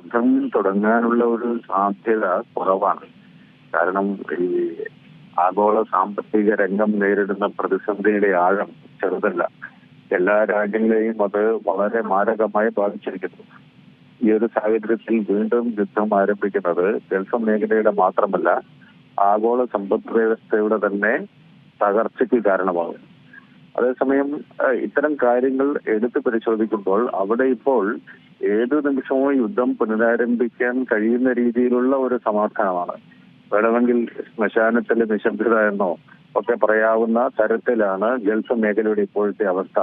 യുദ്ധം തുടങ്ങാനുള്ള ഒരു സാധ്യത കുറവാണ്. കാരണം ഈ ആഗോള സാമ്പത്തിക രംഗം നേരിടുന്ന പ്രതിസന്ധിയുടെ ആഴം ചെറുതല്ല. എല്ലാ രാജ്യങ്ങളെയും അത് വളരെ മാരകമായി ബാധിച്ചിരിക്കുന്നു. ഈ ഒരു സാഹചര്യത്തിൽ വീണ്ടും യുദ്ധം ആരംഭിക്കുന്നത് ഗൾഫ് മേഖലയുടെ മാത്രമല്ല, ആഗോള സമ്പദ് വ്യവസ്ഥയുടെ തന്നെ തകർച്ചയ്ക്ക് കാരണമാകും. അതേസമയം ഇത്തരം കാര്യങ്ങൾ എടുത്തു പരിശോധിക്കുമ്പോൾ അവിടെ ഇപ്പോൾ ഏതു നിമിഷവും യുദ്ധം പുനരാരംഭിക്കാൻ കഴിയുന്ന രീതിയിലുള്ള ഒരു സമാധാനമാണ്. വേണമെങ്കിൽ ശ്മശാനത്തിലെ നിശബ്ദത എന്നോ ഒക്കെ പറയാവുന്ന തരത്തിലാണ് ഗൾഫ് മേഖലയുടെ ഇപ്പോഴത്തെ അവസ്ഥ.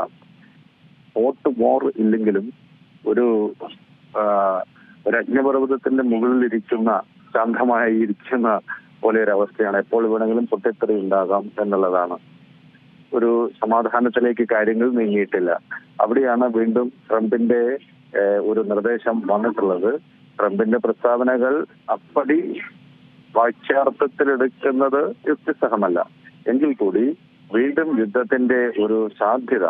ഹോട്ട് വാർ ഇല്ലെങ്കിലും ഒരു അഗ്നിപർവ്വതത്തിന്റെ മുകളിൽ ഇരിക്കുന്ന ശാന്തമായി ഇരിക്കുന്ന പോലെ ഒരു അവസ്ഥയാണ്. എപ്പോൾ വേണമെങ്കിലും പൊട്ടിത്തെറി ഉണ്ടാകാം എന്നുള്ളതാണ്. ഒരു സമാധാനത്തിലേക്ക് കാര്യങ്ങൾ നീങ്ങിയിട്ടില്ല. അവിടെയാണ് വീണ്ടും ട്രംപിന്റെ ഒരു നിർദ്ദേശം വന്നിട്ടുള്ളത്. ട്രംപിന്റെ പ്രസ്താവനകൾ അപ്പടി വാക്യാർത്ഥത്തിലെടുക്കുന്നത് യുക്തിസഹമല്ല. എങ്കിൽ കൂടി വീണ്ടും യുദ്ധത്തിന്റെ ഒരു സാധ്യത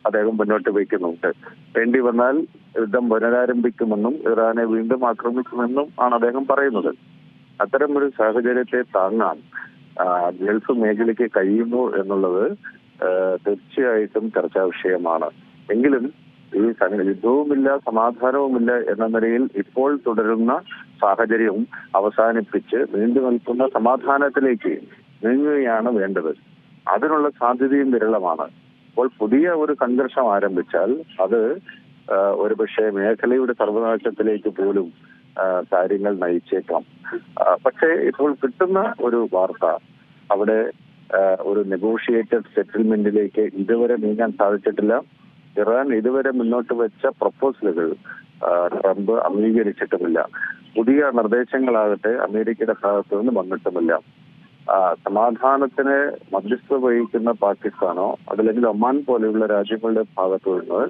അദ്ദേഹം മുന്നോട്ട് വയ്ക്കുന്നുണ്ട്. വേണ്ടി വന്നാൽ യുദ്ധം പുനരാരംഭിക്കുമെന്നും ഇറാനെ വീണ്ടും ആക്രമിക്കുമെന്നും ആണ് അദ്ദേഹം പറയുന്നത്. അത്തരം ഒരു സാഹചര്യത്തെ താങ്ങാൻ ഗൾഫ് മേഖലയ്ക്ക് കഴിയുന്നു എന്നുള്ളത് തീർച്ചയായിട്ടും ചർച്ചാ വിഷയമാണ്. എങ്കിലും ഈ യുദ്ധവുമില്ല സമാധാനവുമില്ല എന്ന നിലയിൽ ഇപ്പോൾ തുടരുന്ന സാഹചര്യവും അവസാനിപ്പിച്ച് നീണ്ടു നിൽക്കുന്ന സമാധാനത്തിലേക്ക് നീങ്ങുകയാണ് വേണ്ടത്. അതിനുള്ള സാധ്യതയും വിരളമാണ്. അപ്പോൾ പുതിയ ഒരു സംഘർഷം ആരംഭിച്ചാൽ അത് ഒരുപക്ഷെ മേഖലയുടെ സർവനാശത്തിലേക്ക് പോലും കാര്യങ്ങൾ നയിച്ചേക്കാം. പക്ഷേ ഇപ്പോൾ കിട്ടുന്ന ഒരു വാർത്ത അവിടെ ഒരു നെഗോഷിയേറ്റഡ് സെറ്റിൽമെന്റിലേക്ക് ഇതുവരെ നീങ്ങാൻ സാധിച്ചിട്ടില്ല. ഇറാൻ ഇതുവരെ മുന്നോട്ട് വെച്ച പ്രപ്പോസലുകൾ ട്രംപ് അംഗീകരിച്ചിട്ടുമില്ല. പുതിയ നിർദ്ദേശങ്ങളാകട്ടെ അമേരിക്കയുടെ ഭാഗത്തു നിന്ന് വന്നിട്ടുമില്ല. സമാധാനത്തിന് മധ്യസ്ഥത വഹിക്കുന്ന പാകിസ്ഥാനോ അതല്ലെങ്കിൽ ഒമാൻ പോലെയുള്ള രാജ്യങ്ങളുടെ ഭാഗത്തു നിന്ന്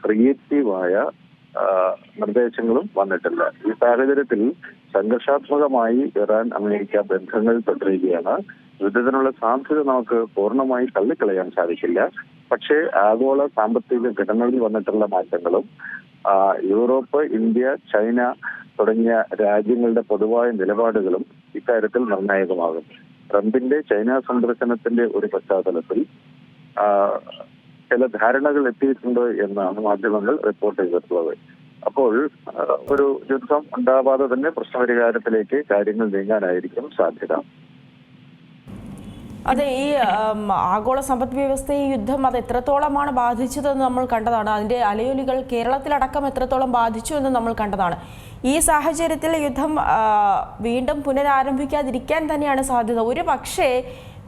ക്രിയേറ്റീവായ നിർദ്ദേശങ്ങളും വന്നിട്ടില്ല. ഈ സാഹചര്യത്തിൽ സംഘർഷാത്മകമായി ഇറാൻ അമേരിക്ക ബന്ധങ്ങൾ തുടരുകയാണ്. യുദ്ധത്തിനുള്ള സാധ്യത നമുക്ക് പൂർണ്ണമായി തള്ളിക്കളയാൻ സാധിക്കില്ല. പക്ഷേ ആഗോള സാമ്പത്തിക ഘടനകളിൽ വന്നിട്ടുള്ള മാറ്റങ്ങളും യൂറോപ്പ്, ഇന്ത്യ, ചൈന തുടങ്ങിയ രാജ്യങ്ങളുടെ പൊതുവായ നിലപാടുകളും ഇക്കാര്യത്തിൽ നിർണായകമാകും. ട്രംപിന്റെ ചൈന സന്ദർശനത്തിന്റെ ഒരു പശ്ചാത്തലത്തിൽ ചില ധാരണകൾ എത്തിയിട്ടുണ്ട് എന്നാണ് മാധ്യമങ്ങൾ റിപ്പോർട്ട് ചെയ്തിട്ടുള്ളത്. അപ്പോൾ ഒരു യുദ്ധം ഉണ്ടാവാതെ തന്നെ പ്രശ്നപരിഹാരത്തിലേക്ക് കാര്യങ്ങൾ നീങ്ങാനായിരിക്കും സാധ്യത. അതെ, ഈ ആഗോള സമ്പദ് വ്യവസ്ഥയെ യുദ്ധം അത് എത്രത്തോളമാണ് ബാധിച്ചതെന്ന് നമ്മൾ കണ്ടതാണ്. അതിൻ്റെ അലയൊലികൾ കേരളത്തിലടക്കം എത്രത്തോളം ബാധിച്ചു എന്ന് നമ്മൾ കണ്ടതാണ്. ഈ സാഹചര്യത്തിൽ യുദ്ധം വീണ്ടും പുനരാരംഭിക്കാതിരിക്കാൻ തന്നെയാണ് സാധ്യത. ഒരു പക്ഷേ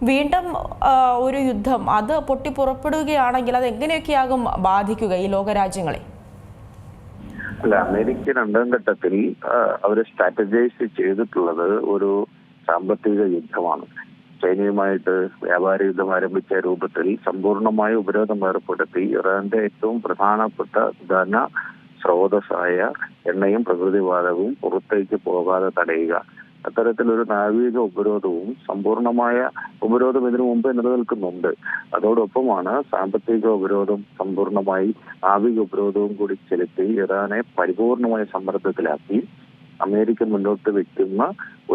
വീണ്ടും ഒരു യുദ്ധം അത് പൊട്ടിപ്പുറപ്പെടുകയാണെങ്കിൽ അത് എങ്ങനെയൊക്കെയാകും ബാധിക്കുക ഈ ലോകരാജ്യങ്ങളെ? അല്ല, അമേരിക്ക രണ്ടാം ഘട്ടത്തിൽ അവർ സ്ട്രാറ്റജൈസ് ചെയ്തിട്ടുള്ളത് ഒരു സാമ്പത്തിക യുദ്ധമാണ്. ചൈനയുമായിട്ട് വ്യാപാര യുദ്ധം ആരംഭിച്ച രൂപത്തിൽ സമ്പൂർണമായ ഉപരോധം ഏർപ്പെടുത്തി ഇറാന്റെ ഏറ്റവും പ്രധാനപ്പെട്ട ധന സ്രോതസ്സായ എണ്ണയും പ്രകൃതിവാതകവും പുറത്തേക്ക് പോകാതെ തടയുക. അത്തരത്തിലൊരു നാവിക ഉപരോധവും സമ്പൂർണമായ ഉപരോധം ഇതിനു മുമ്പ് നിലനിൽക്കുന്നുണ്ട്. അതോടൊപ്പമാണ് സാമ്പത്തിക ഉപരോധം സമ്പൂർണമായി നാവിക ഉപരോധവും കൂടി ചെലുത്തി ഇറാനെ പരിപൂർണമായ സമ്മർദ്ദത്തിലാക്കി അമേരിക്ക മുന്നോട്ട് വെക്കുന്ന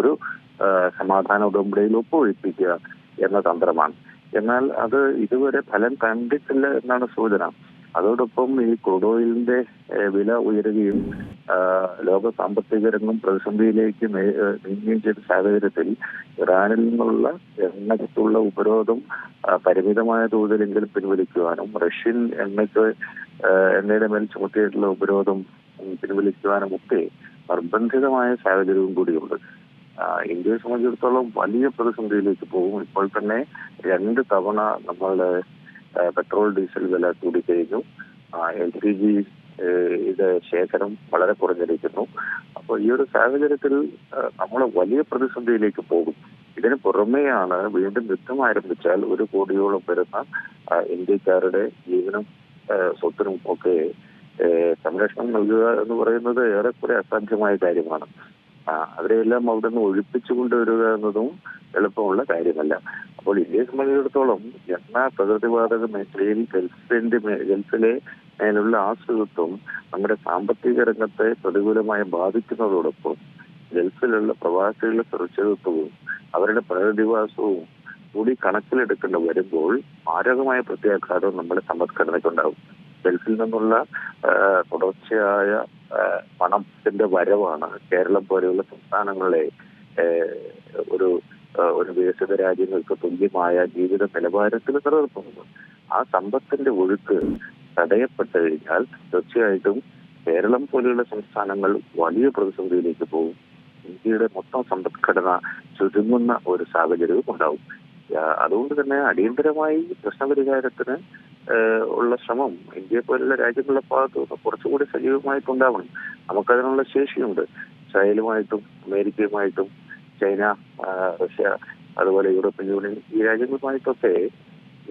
ഒരു സമാധാന ഉടമ്പടിയിൽ ഒപ്പുവെപ്പിക്കുക എന്ന തന്ത്രമാണ്. എന്നാൽ അത് ഇതുവരെ ഫലം കണ്ടിട്ടില്ല എന്നാണ് സൂചന. അതോടൊപ്പം ഈ ക്രൂഡ് ഓയിലിന്റെ വില ഉയരുകയും ലോക സാമ്പത്തിക രംഗം പ്രതിസന്ധിയിലേക്ക് നീങ്ങുകയും ചെയ്ത സാഹചര്യത്തിൽ ഇറാനിൽ നിന്നുള്ള എണ്ണയ്ക്കുള്ള ഉപരോധം പരിമിതമായ തോതിലെങ്കിലും പിൻവലിക്കുവാനും റഷ്യൻ എണ്ണയുടെ മേൽ ചുമത്തിയിട്ടുള്ള ഉപരോധം പിൻവലിക്കുവാനും ഒക്കെ നിർബന്ധിതമായ സാഹചര്യവും കൂടിയുണ്ട്. ഇന്ത്യയെ സംബന്ധിച്ചിടത്തോളം വലിയ പ്രതിസന്ധിയിലേക്ക് പോകും. ഇപ്പോൾ തന്നെ 2 തവണ നമ്മളുടെ പെട്രോൾ ഡീസൽ വില കൂടിക്കഴിഞ്ഞു. LPG ശേഖരം വളരെ കുറഞ്ഞിരിക്കുന്നു. അപ്പോൾ ഈ ഒരു സാഹചര്യത്തിൽ നമ്മൾ വലിയ പ്രതിസന്ധിയിലേക്ക് പോകും. ഇതിന് പുറമെയാണ് വീണ്ടും യുദ്ധം ആരംഭിച്ചാൽ 1 കോടിയോളം വരുന്ന ഇന്ത്യക്കാരുടെ ജീവനും സ്വത്തിനും ഒക്കെ സംരക്ഷണം നൽകുക എന്ന് പറയുന്നത് ഏറെക്കുറെ അസാധ്യമായ കാര്യമാണ്. അവരെല്ലാം അവിടെ നിന്ന് ഒഴിപ്പിച്ചു കൊണ്ടുവരിക എന്നതും എളുപ്പമുള്ള കാര്യമല്ല. അപ്പോൾ ഇന്ത്യയെ സംബന്ധിച്ചിടത്തോളം എണ്ണ പ്രകൃതിവാതക മേഖലയിൽ ഗൾഫിലെ മേലുള്ള ആശ്രിതത്വം നമ്മുടെ സാമ്പത്തിക രംഗത്തെ പ്രതികൂലമായി ബാധിക്കുന്നതോടൊപ്പം ഗൾഫിലുള്ള പ്രവാസികളുടെ സുരക്ഷിതത്വവും അവരുടെ പുനരധിവാസവും കൂടി കണക്കിലെടുക്കേണ്ടി വരുമ്പോൾ മാരകമായ പ്രത്യാഘാതം നമ്മുടെ സമ്പദ്ഘടനയ്ക്കുണ്ടാവും. ഗൾഫിൽ നിന്നുള്ള തുടർച്ചയായ പണത്തിന്റെ വരവാണ് കേരളം പോലെയുള്ള സംസ്ഥാനങ്ങളെ ഒരു വികസിത രാജ്യങ്ങൾക്ക് തുല്യമായ ജീവിത നിലവാരത്തിൽ നിലനിർത്തുന്നത്. ആ സമ്പത്തിന്റെ ഒഴുക്ക് തടയപ്പെട്ടു കഴിഞ്ഞാൽ തീർച്ചയായിട്ടും കേരളം പോലെയുള്ള സംസ്ഥാനങ്ങൾ വലിയ പ്രതിസന്ധിയിലേക്ക് പോകും. ഇന്ത്യയുടെ മൊത്തം സമ്പദ്ഘടന ചുരുങ്ങുന്ന ഒരു സാഹചര്യവും ഉണ്ടാവും. അതുകൊണ്ട് തന്നെ അടിയന്തരമായി പ്രശ്നപരിഹാരത്തിന് ഉള്ള ശ്രമം ഇന്ത്യയെ പോലുള്ള രാജ്യങ്ങളുടെ ഭാഗത്ത് നിന്ന് കുറച്ചുകൂടി സജീവമായിട്ടുണ്ടാവണം. നമുക്കതിനുള്ള ശേഷിയുണ്ട്. ഇസ്രായേലുമായിട്ടും അമേരിക്കയുമായിട്ടും ചൈന, റഷ്യ, അതുപോലെ യൂറോപ്യൻ യൂണിയൻ, ഈ രാജ്യങ്ങളുമായിട്ടൊക്കെ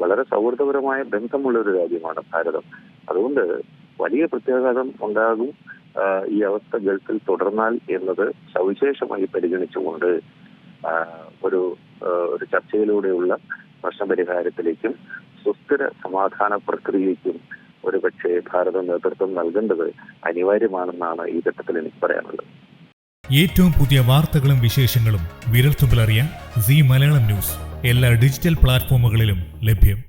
വളരെ സൗഹൃദപരമായ ബന്ധമുള്ള ഒരു രാജ്യമാണ് ഭാരതം. അതുകൊണ്ട് വലിയ പ്രത്യാഘാതം ഉണ്ടാകും ഈ അവസ്ഥ ഗൾഫിൽ തുടർന്നാൽ എന്നത് സവിശേഷമായി പരിഗണിച്ചുകൊണ്ട് ഒരു ചർച്ചയിലൂടെയുള്ള പ്രശ്നപരിഹാരത്തിലേക്കും സുസ്ഥിര സമാധാന പ്രക്രിയയ്ക്കും ഒരുപക്ഷെ ഭാരതം നേതൃത്വം നൽകേണ്ടത് അനിവാര്യമാണെന്നാണ് ഈ ഘട്ടത്തിൽ എനിക്ക് പറയാനുള്ളത്. ഏറ്റവും പുതിയ വാർത്തകളും വിശേഷങ്ങളും വിരൽത്തുമ്പിലറിയാൻ സീ മലയാളം ന്യൂസ് എല്ലാ ഡിജിറ്റൽ പ്ലാറ്റ്ഫോമുകളിലും ലഭ്യം.